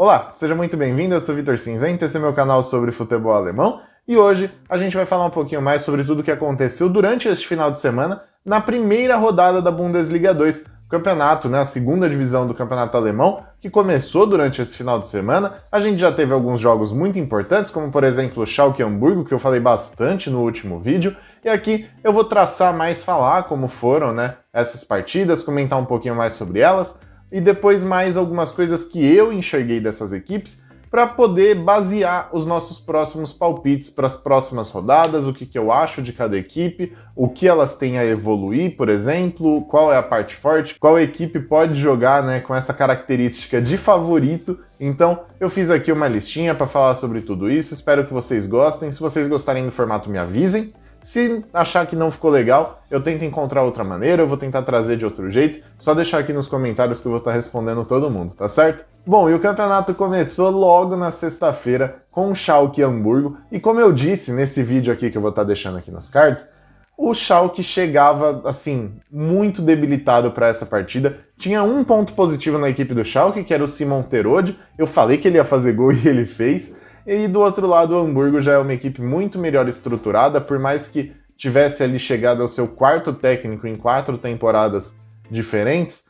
Olá, seja muito bem-vindo, eu sou Vitor Cinzento, esse é meu canal sobre futebol alemão e hoje a gente vai falar um pouquinho mais sobre tudo o que aconteceu durante este final de semana na primeira rodada da Bundesliga 2, campeonato, a segunda divisão do campeonato alemão, que começou durante esse final de semana. A gente já teve alguns jogos muito importantes, como por exemplo o Schalke e Hamburgo, que eu falei bastante no último vídeo, e aqui eu vou traçar mais, falar como foram essas partidas, comentar um pouquinho mais sobre elas, e depois mais algumas coisas que eu enxerguei dessas equipes para poder basear os nossos próximos palpites para as próximas rodadas, o que eu acho de cada equipe, o que elas têm a evoluir, por exemplo, qual é a parte forte, qual equipe pode jogar com essa característica de favorito. Então eu fiz aqui uma listinha para falar sobre tudo isso, espero que vocês gostem. Se vocês gostarem do formato, me avisem. Se achar que não ficou legal, eu tento encontrar outra maneira, eu vou tentar trazer de outro jeito, só deixar aqui nos comentários que eu vou estar respondendo todo mundo, tá certo? Bom, e o campeonato começou logo na sexta-feira com o Schalke e Hamburgo, e como eu disse nesse vídeo aqui que eu vou estar deixando aqui nos cards, o Schalke chegava, assim, muito debilitado para essa partida. Tinha um ponto positivo na equipe do Schalke, que era o Simon Terodde. Eu falei que ele ia fazer gol e ele fez. E do outro lado, o Hamburgo já é uma equipe muito melhor estruturada, por mais que tivesse ali chegado ao seu quarto técnico em 4 temporadas diferentes,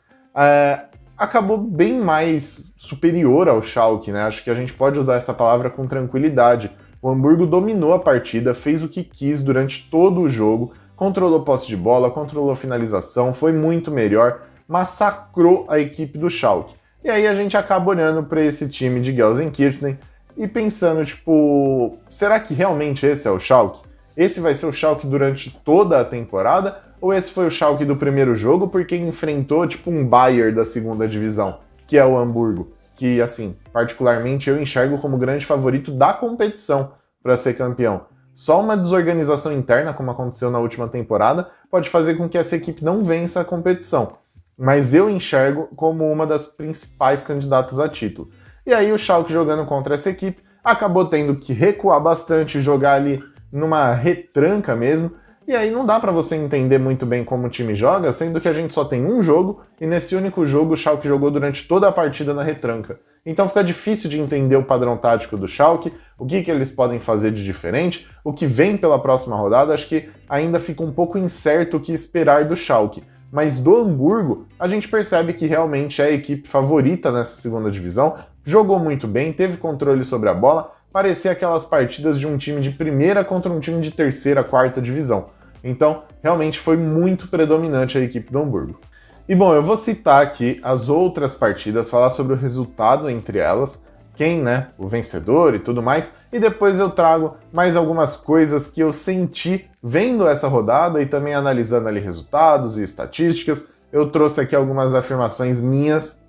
acabou bem mais superior ao Schalke, Acho que a gente pode usar essa palavra com tranquilidade. O Hamburgo dominou a partida, fez o que quis durante todo o jogo, controlou posse de bola, controlou finalização, foi muito melhor, massacrou a equipe do Schalke. E aí a gente acaba olhando para esse time de Gelsenkirchen e pensando, será que realmente esse é o Schalke? Esse vai ser o Schalke durante toda a temporada? Ou esse foi o Schalke do primeiro jogo porque enfrentou um Bayern da segunda divisão, que é o Hamburgo, que, assim, particularmente eu enxergo como grande favorito da competição para ser campeão. Só uma desorganização interna, como aconteceu na última temporada, pode fazer com que essa equipe não vença a competição. Mas eu enxergo como uma das principais candidatas a título. E aí o Schalke, jogando contra essa equipe, acabou tendo que recuar bastante, jogar ali numa retranca mesmo, e aí não dá pra você entender muito bem como o time joga, sendo que a gente só tem um jogo, e nesse único jogo o Schalke jogou durante toda a partida na retranca. Então fica difícil de entender o padrão tático do Schalke, o que eles podem fazer de diferente, o que vem pela próxima rodada. Acho que ainda fica um pouco incerto o que esperar do Schalke. Mas do Hamburgo, a gente percebe que realmente é a equipe favorita nessa segunda divisão, jogou muito bem, teve controle sobre a bola, parecia aquelas partidas de um time de primeira contra um time de terceira, quarta divisão. Então, realmente foi muito predominante a equipe do Hamburgo. E bom, eu vou citar aqui as outras partidas, falar sobre o resultado entre elas, quem, o vencedor e tudo mais, e depois eu trago mais algumas coisas que eu senti vendo essa rodada e também analisando ali resultados e estatísticas. Eu trouxe aqui algumas afirmações minhas,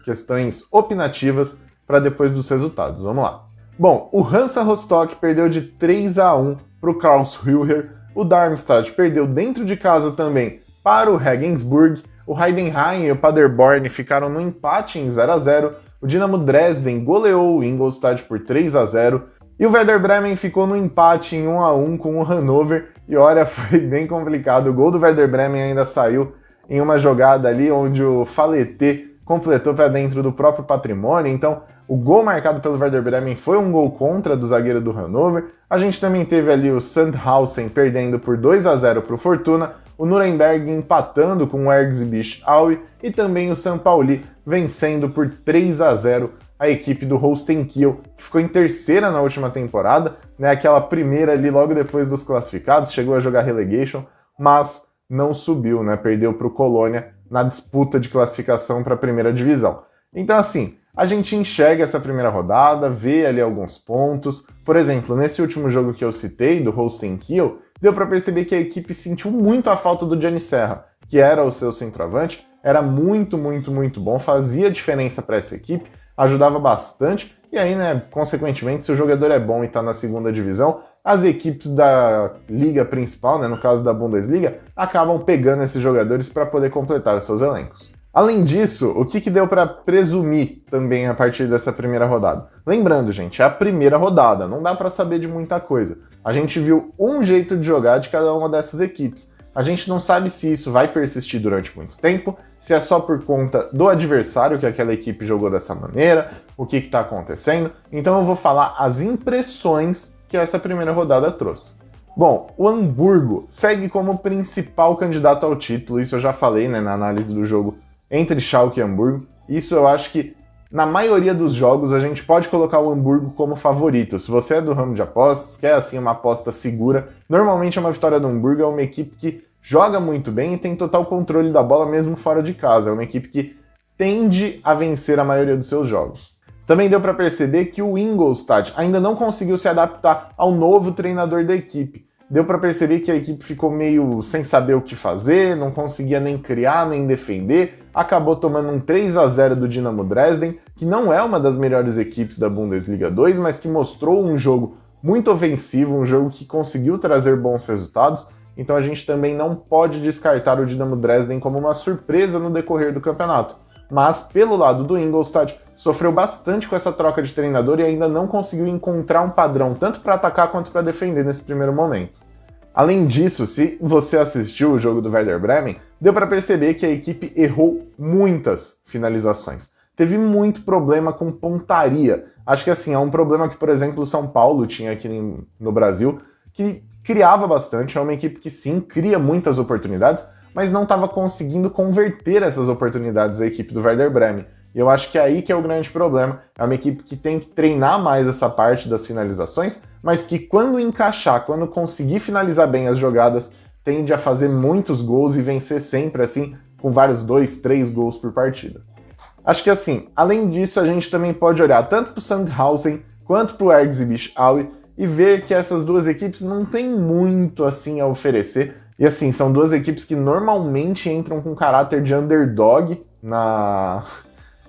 questões opinativas para depois dos resultados. Vamos lá. Bom, o Hansa Rostock perdeu de 3-1 para o Karlsruher, o Darmstadt perdeu dentro de casa também para o Regensburg, o Heidenheim e o Paderborn ficaram no empate em 0-0, o Dynamo Dresden goleou o Ingolstadt por 3-0, e o Werder Bremen ficou no empate em 1-1 com o Hannover, e olha, foi bem complicado. O gol do Werder Bremen ainda saiu em uma jogada ali onde o Faleté completou para dentro do próprio patrimônio. Então o gol marcado pelo Werder Bremen foi um gol contra do zagueiro do Hannover. A gente também teve ali o Sandhausen perdendo por 2-0 para o Fortuna, o Nuremberg empatando com o Erzgebirge Aue e também o São Paulo vencendo por 3-0 a equipe do Holstein Kiel, que ficou em terceira na última temporada, aquela primeira ali logo depois dos classificados, chegou a jogar relegation, mas não subiu, perdeu para o Colônia na disputa de classificação para a primeira divisão. Então, assim, a gente enxerga essa primeira rodada, vê ali alguns pontos. Por exemplo, nesse último jogo que eu citei, do Holstein Kiel, deu para perceber que a equipe sentiu muito a falta do Gianni Serra, que era o seu centroavante, era muito, muito, muito bom, fazia diferença para essa equipe, ajudava bastante, e aí, consequentemente, se o jogador é bom e está na segunda divisão, as equipes da liga principal, no caso da Bundesliga, acabam pegando esses jogadores para poder completar os seus elencos. Além disso, o que deu para presumir também a partir dessa primeira rodada? Lembrando, gente, é a primeira rodada, não dá para saber de muita coisa. A gente viu um jeito de jogar de cada uma dessas equipes. A gente não sabe se isso vai persistir durante muito tempo, se é só por conta do adversário que aquela equipe jogou dessa maneira, o que está acontecendo. Então eu vou falar as impressões que essa primeira rodada trouxe. Bom, o Hamburgo segue como principal candidato ao título, isso eu já falei, né, na análise do jogo entre Schalke e Hamburgo. Isso eu acho que na maioria dos jogos a gente pode colocar o Hamburgo como favorito. Se você é do ramo de apostas, quer assim uma aposta segura, normalmente uma vitória do Hamburgo é uma equipe que joga muito bem e tem total controle da bola mesmo fora de casa. É uma equipe que tende a vencer a maioria dos seus jogos. Também deu para perceber que o Ingolstadt ainda não conseguiu se adaptar ao novo treinador da equipe. Deu para perceber que a equipe ficou meio sem saber o que fazer, não conseguia nem criar, nem defender, acabou tomando um 3-0 do Dynamo Dresden, que não é uma das melhores equipes da Bundesliga 2, mas que mostrou um jogo muito ofensivo, um jogo que conseguiu trazer bons resultados, então a gente também não pode descartar o Dynamo Dresden como uma surpresa no decorrer do campeonato. Mas, pelo lado do Ingolstadt, sofreu bastante com essa troca de treinador e ainda não conseguiu encontrar um padrão tanto para atacar quanto para defender nesse primeiro momento. Além disso, se você assistiu o jogo do Werder Bremen, deu para perceber que a equipe errou muitas finalizações. Teve muito problema com pontaria. Acho que assim, é um problema que, por exemplo, o São Paulo tinha aqui no Brasil, que criava bastante, é uma equipe que sim, cria muitas oportunidades, mas não estava conseguindo converter essas oportunidades a equipe do Werder Bremen. E eu acho que é aí que é o grande problema. É uma equipe que tem que treinar mais essa parte das finalizações, mas que quando encaixar, quando conseguir finalizar bem as jogadas, tende a fazer muitos gols e vencer sempre assim, com vários 2, 3 gols por partida. Acho que assim, além disso, a gente também pode olhar tanto para o Sandhausen quanto para o RGB Aue e ver que essas duas equipes não têm muito assim a oferecer. E assim, são duas equipes que normalmente entram com caráter de underdog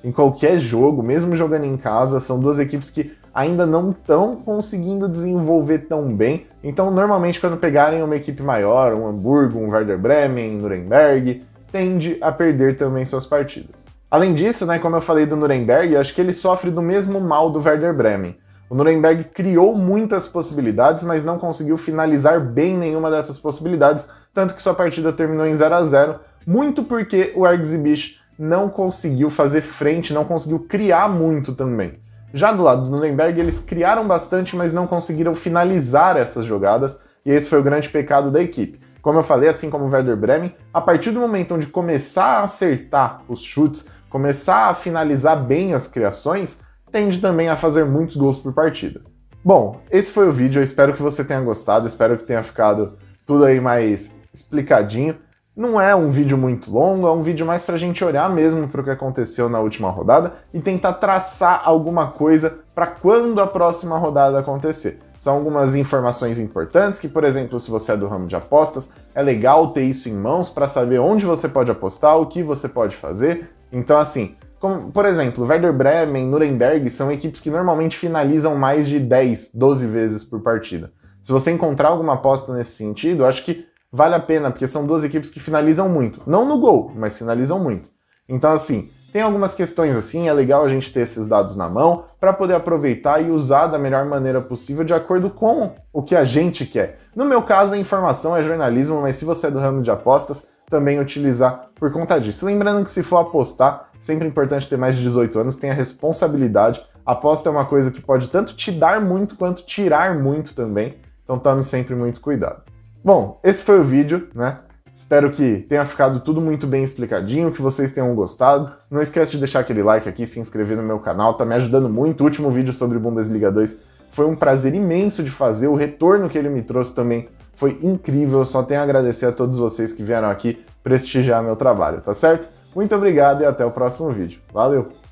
em qualquer jogo, mesmo jogando em casa. São duas equipes que ainda não estão conseguindo desenvolver tão bem. Então, normalmente, quando pegarem uma equipe maior, um Hamburgo, um Werder Bremen, Nuremberg, tende a perder também suas partidas. Além disso, né, como eu falei do Nuremberg, acho que ele sofre do mesmo mal do Werder Bremen. O Nuremberg criou muitas possibilidades, mas não conseguiu finalizar bem nenhuma dessas possibilidades, tanto que sua partida terminou em 0-0, muito porque o RGB não conseguiu fazer frente, não conseguiu criar muito também. Já do lado do Nuremberg, eles criaram bastante, mas não conseguiram finalizar essas jogadas, e esse foi o grande pecado da equipe. Como eu falei, assim como o Werder Bremen, a partir do momento onde começar a acertar os chutes, começar a finalizar bem as criações, tende também a fazer muitos gols por partida. Bom, esse foi o vídeo, eu espero que você tenha gostado, espero que tenha ficado tudo aí mais explicadinho. Não é um vídeo muito longo, é um vídeo mais pra gente olhar mesmo para o que aconteceu na última rodada e tentar traçar alguma coisa para quando a próxima rodada acontecer. São algumas informações importantes que, por exemplo, se você é do ramo de apostas, é legal ter isso em mãos para saber onde você pode apostar, o que você pode fazer. Então, assim, como, por exemplo, Werder Bremen, Nuremberg são equipes que normalmente finalizam mais de 10, 12 vezes por partida. Se você encontrar alguma aposta nesse sentido, acho que vale a pena, porque são duas equipes que finalizam muito. Não no gol, mas finalizam muito. Então, assim, tem algumas questões assim, é legal a gente ter esses dados na mão para poder aproveitar e usar da melhor maneira possível de acordo com o que a gente quer. No meu caso, a informação é jornalismo, mas se você é do ramo de apostas, também utilizar por conta disso. Lembrando que se for apostar, sempre é importante ter mais de 18 anos, tenha responsabilidade. A aposta é uma coisa que pode tanto te dar muito quanto tirar muito também, então tome sempre muito cuidado. Bom, esse foi o vídeo, né? Espero que tenha ficado tudo muito bem explicadinho, que vocês tenham gostado. Não esquece de deixar aquele like aqui, se inscrever no meu canal, tá me ajudando muito. O último vídeo sobre Bundesliga 2 foi um prazer imenso de fazer, o retorno que ele me trouxe também foi incrível. Eu só tenho a agradecer a todos vocês que vieram aqui prestigiar meu trabalho, tá certo? Muito obrigado e até o próximo vídeo. Valeu!